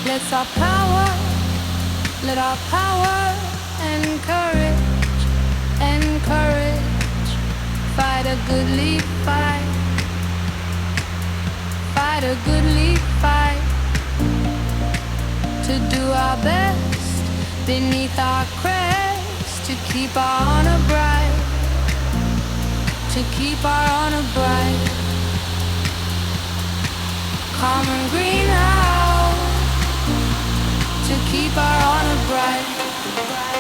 Let's our power, let our power encourage, fight a goodly fight, fight a goodly fight, to do our best beneath our crest, to keep our honor bright, to keep our honor bright. Common greenhouse, to keep our honor bright.